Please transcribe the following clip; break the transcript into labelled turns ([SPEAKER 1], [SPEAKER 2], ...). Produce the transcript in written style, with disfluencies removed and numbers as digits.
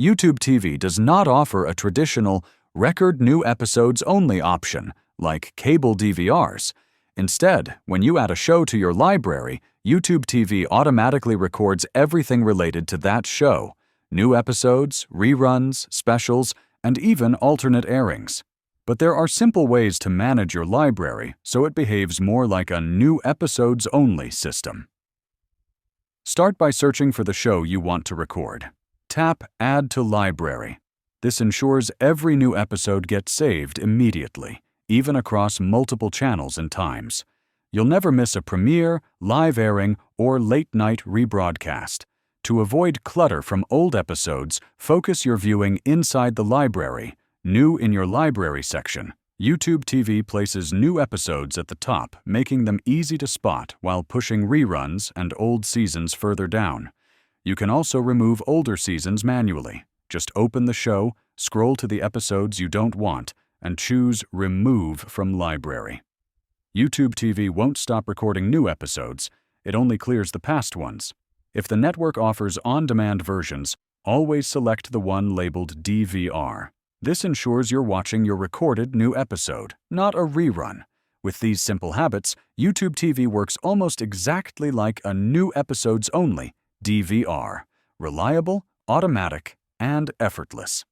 [SPEAKER 1] YouTube TV does not offer a traditional record new episodes only option like cable DVRs. Instead, when you add a show to your library, YouTube TV automatically records everything related to that show: new episodes, reruns, specials, and even alternate airings. But there are simple ways to manage your library so it behaves more like a new episodes only system. Start by searching for the show you want to record. Tap Add to Library. This ensures every new episode gets saved immediately, even across multiple channels and times. You'll never miss a premiere, live airing, or late-night rebroadcast. To avoid clutter from old episodes, focus your viewing inside the library. New in your library section, YouTube TV places new episodes at the top, making them easy to spot while pushing reruns and old seasons further down. You can also remove older seasons manually. Just open the show, scroll to the episodes you don't want, and choose Remove from Library. YouTube TV won't stop recording new episodes, it only clears the past ones. If the network offers on-demand versions, always select the one labeled DVR. This ensures you're watching your recorded new episode, not a rerun. With these simple habits, YouTube TV works almost exactly like a new episodes only DVR. Reliable, automatic, and effortless.